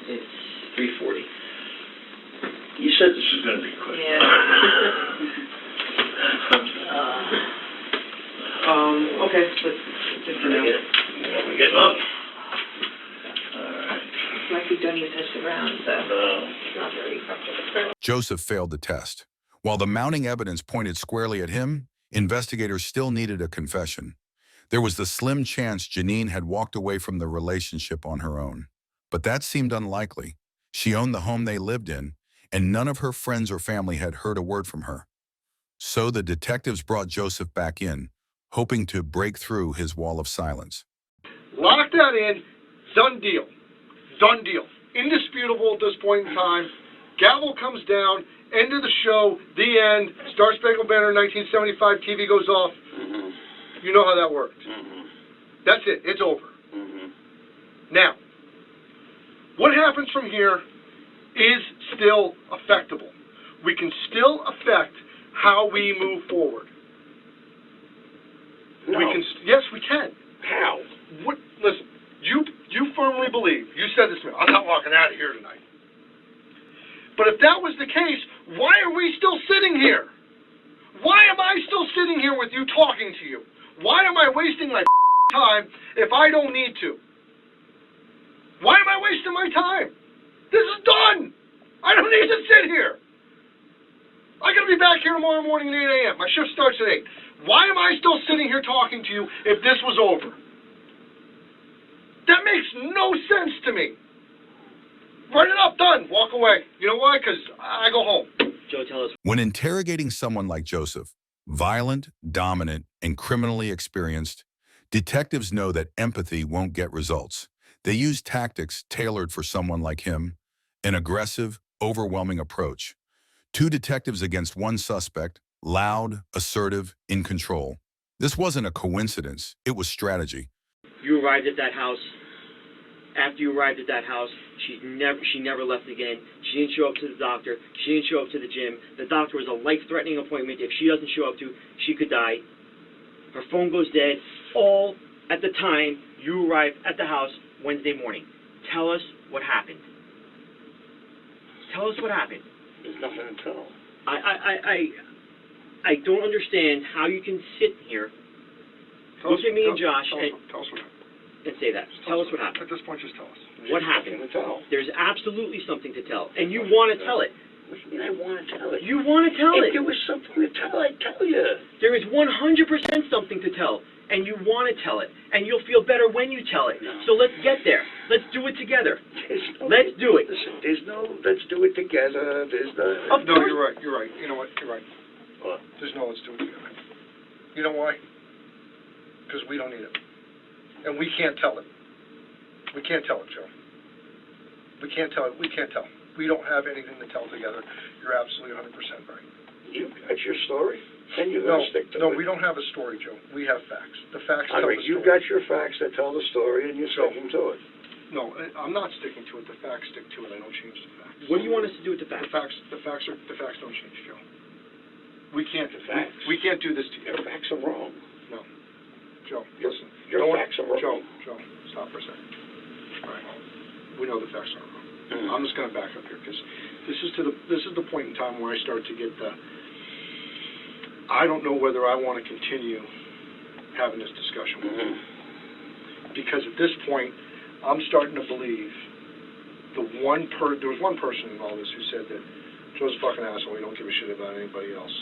It's 3:40. You said this was going to be quick. Yeah. Okay. Let's just for now. We're getting up. Alright. Like we don't even touch the ground, so No. it's not very practical. Joseph failed the test. While the mounting evidence pointed squarely at him, investigators still needed a confession. There was the slim chance Janine had walked away from the relationship on her own. But that seemed unlikely. She owned the home they lived in, and none of her friends or family had heard a word from her. So the detectives brought Joseph back in, hoping to break through his wall of silence. Lock that in. Done deal. Done deal. Indisputable at this point in time. Gavel comes down. End of the show. The end. Star Spangled Banner 1975. TV goes off. Mm-hmm. You know how that worked. Mm-hmm. That's it. It's over. Mm-hmm. Now, what happens from here is still affectable. We can still affect how we move forward. No. Yes, we can. How? What? Listen, you firmly believe, you said this to me, I'm not walking out of here tonight. But if that was the case, why are we still sitting here? Why am I still sitting here with you talking to you? Why am I wasting my time if I don't need to? Why am I wasting my time? This is done. I don't need to sit here. I gotta be back here tomorrow morning at 8 a.m. My shift starts at 8. Why am I still sitting here talking to you if this was over? That makes no sense to me. Write it up, done, walk away. You know why? Because I go home. Joe, tell us. When interrogating someone like Joseph, violent, dominant, and criminally experienced, detectives know that empathy won't get results. They use tactics tailored for someone like him, an aggressive, overwhelming approach. 2 detectives against 1 suspect, loud, assertive, in control. This wasn't a coincidence, it was strategy. You arrived at that house after you arrived at that house, she never left again. She didn't show up to the doctor. She didn't show up to the gym. The doctor was a life-threatening appointment. If she doesn't show up to, she could die. Her phone goes dead, all at the time you arrived at the house Wednesday morning. Tell us what happened. Tell us what happened. There's nothing to tell. I don't understand how you can sit here, look at me and Josh, Tell us what happened. and say that. Tell us what happened. At this point, just tell us. What happened? Nothing to tell. There's absolutely something to tell, and you want to tell it. What do you mean I want to tell it? You want to tell If it. there was something to tell, I'd tell you. There is 100% something to tell, and you want to tell it, and you'll feel better when you tell it. So let's get there. Let's do it together. Let's do it. Listen, there's no let's do it together. There's no... No, you're right. You're right. You know what? You're right. What? There's no let's do it together. You know why? Because we don't need it. And we can't tell it. We can't tell it, Joe. We can't tell it. We can't tell. We don't have anything to tell together. You're absolutely 100% right. You got your story, and you're No, going to stick to no, it. we don't have a story, Joe. We have facts. The facts All tell right, the you story. got your facts that tell the story, and you're sticking to it. No, I'm not sticking to it. The facts stick to it. I don't change the facts. What do you want us to do with the The facts? facts don't change, Joe. We can't. The facts. We can't do this to you. Your facts are wrong. No, Joe. Your- Listen. your no one- facts are wrong. Joe, stop for a second. All right. We know the facts are wrong. Mm-hmm. I'm just going to back up here because this is the point in time where I start to get the. I don't know whether I want to continue having this discussion with you because at this point I'm starting to believe there was one person in all this who said that Joe's a fucking asshole. He don't give a shit about anybody else,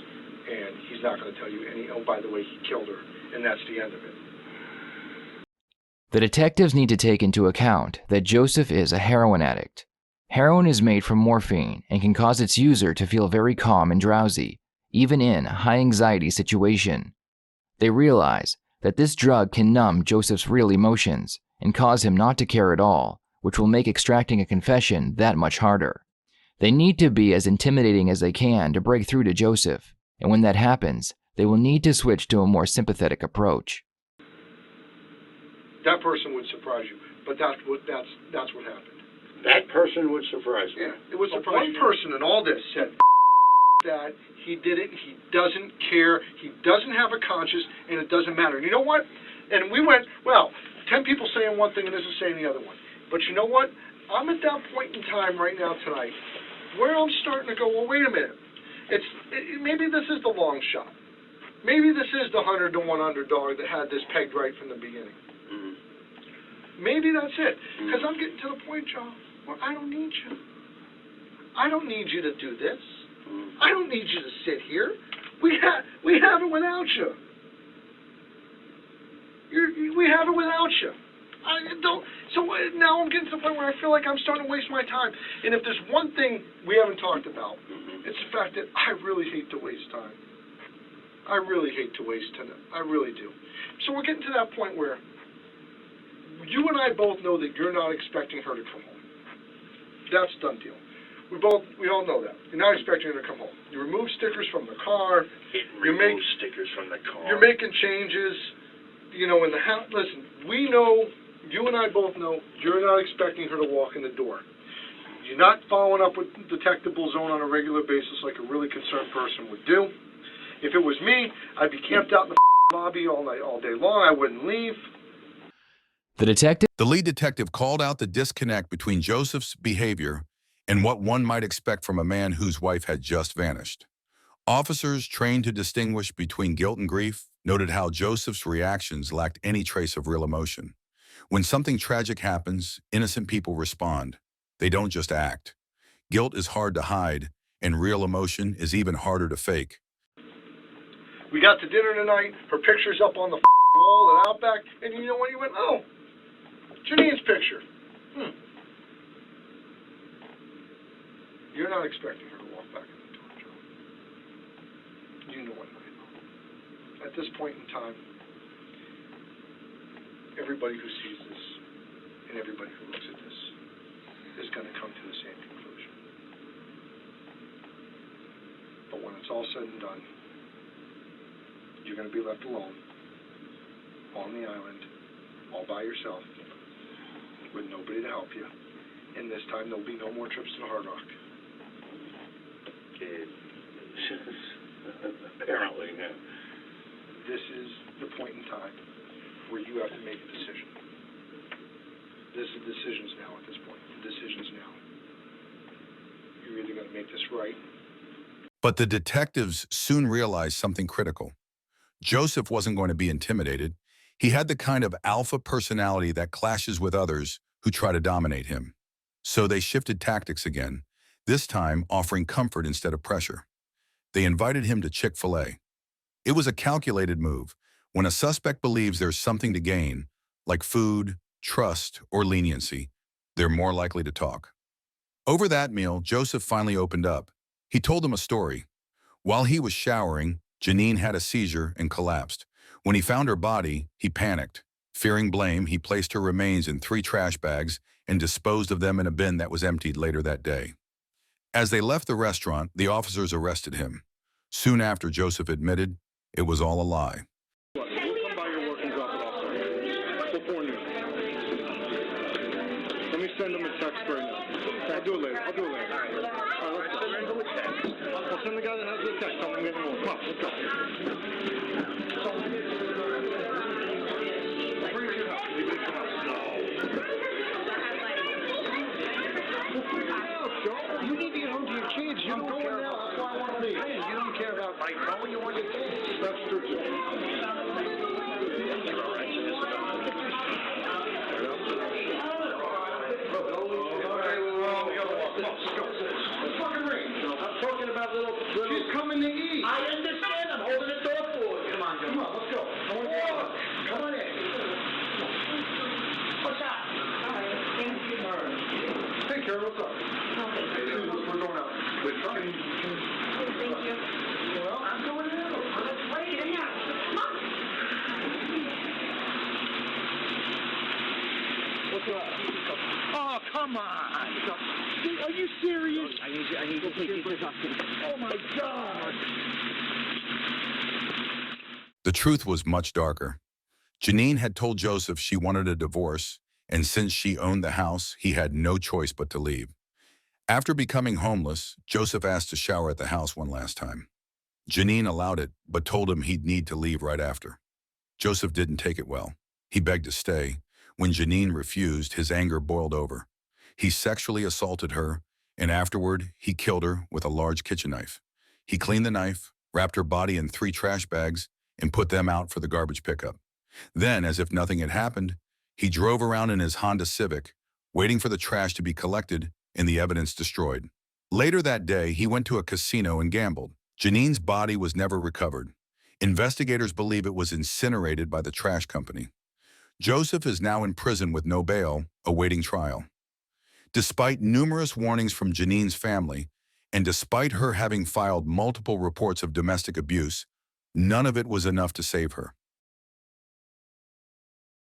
and he's not going to tell you any. Oh, by the way, he killed her, and that's the end of it. The detectives need to take into account that Joseph is a heroin addict. Heroin is made from morphine and can cause its user to feel very calm and drowsy, even in a high-anxiety situation. They realize that this drug can numb Joseph's real emotions and cause him not to care at all, which will make extracting a confession that much harder. They need to be as intimidating as they can to break through to Joseph, and when that happens, they will need to switch to a more sympathetic approach. That person would surprise you, but that's what happened. That person would surprise me. Yeah, it was one person in all this said that he did it. He doesn't care. He doesn't have a conscience, and it doesn't matter. And you know what? And we went, well, 10 people saying one thing and this is saying the other one. But you know what? I'm at that point in time right now tonight where I'm starting to go, well, wait a minute. Maybe this is the long shot. Maybe this is the 100 to 1 underdog that had this pegged right from the beginning. Maybe that's it. Because I'm getting to the point, Joe, where I don't need you. I don't need you to do this. I don't need you to sit here. We have it without you. We have it without you. So now I'm getting to the point where I feel like I'm starting to waste my time. And if there's one thing we haven't talked about, it's the fact that I really hate to waste time. I really hate to waste time. I really do. So we're getting to that point where you and I both know that you're not expecting her to come home. That's a done deal. We all know that. You're not expecting her to come home. You remove stickers from the car. Remove stickers from the car. You're making changes, in the house. Listen, we know, you and I both know, you're not expecting her to walk in the door. You're not following up with detectable zone on a regular basis like a really concerned person would do. If it was me, I'd be camped out in the lobby all day long. I wouldn't leave. The lead detective called out the disconnect between Joseph's behavior and what one might expect from a man whose wife had just vanished. Officers trained to distinguish between guilt and grief noted how Joseph's reactions lacked any trace of real emotion. When something tragic happens, innocent people respond. They don't just act. Guilt is hard to hide, and real emotion is even harder to fake. We got to dinner tonight. Her picture's up on the wall at Outback, and you know what? You went, oh, Janine's picture. You're not expecting her to walk back in the door, Joe. You know what I know. At this point in time, everybody who sees this and everybody who looks at this is going to come to the same conclusion. But when it's all said and done, you're going to be left alone on the island, all by yourself, with nobody to help you. And this time there'll be no more trips to the Hard Rock. Apparently, yeah. This is the point in time where you have to make a decision. This is decisions now at this point. The decision's now. You're either going to make this right. But the detectives soon realized something critical. Joseph wasn't going to be intimidated. He had the kind of alpha personality that clashes with others who try to dominate him. So they shifted tactics again, this time offering comfort instead of pressure. They invited him to Chick-fil-A. It was a calculated move. When a suspect believes there's something to gain, like food, trust, or leniency, they're more likely to talk. Over that meal, Joseph finally opened up. He told them a story. While he was showering, Janine had a seizure and collapsed. When he found her body, he panicked. Fearing blame, he placed her remains in 3 trash bags and disposed of them in a bin that was emptied later that day. As they left the restaurant, the officers arrested him. Soon after, Joseph admitted it was all a lie. We'll come by your work and drop it off there. Before noon. Let me send them a text right now. I'll do it later. All right, let's go. I'll send the guy that has the text. Tell him I'm getting more. Come on, let's go. Bring it to your house. Leave it at your house. Joe, you need to get home to your kids. You don't care about... That's why I want to leave. You don't care about my phone. You want your kids. That's true, too. You're all right. I'm talking about little... She's coming to eat. I understand. I'm holding the door for her. Come on, Joe. Come on, let's go. Come on in. What's up? All right. Thank you. All right. Take care. What's up? We're going out. We're trying. Thank you. Well, I'm going out. Let's wait. Yeah. Come on. What's up? Oh, come on. Are you serious? I need to take you to the doctor. Oh, my God. The truth was much darker. Janine had told Joseph she wanted a divorce, and since she owned the house, he had no choice but to leave. After becoming homeless, Joseph asked to shower at the house one last time. Janine allowed it, but told him he'd need to leave right after. Joseph didn't take it well. He begged to stay. When Janine refused, his anger boiled over. He sexually assaulted her, and afterward, he killed her with a large kitchen knife. He cleaned the knife, wrapped her body in 3 trash bags, and put them out for the garbage pickup. Then, as if nothing had happened, he drove around in his Honda Civic, waiting for the trash to be collected and the evidence destroyed. Later that day, he went to a casino and gambled. Janine's body was never recovered. Investigators believe it was incinerated by the trash company. Joseph is now in prison with no bail, awaiting trial. Despite numerous warnings from Janine's family, and despite her having filed multiple reports of domestic abuse, none of it was enough to save her.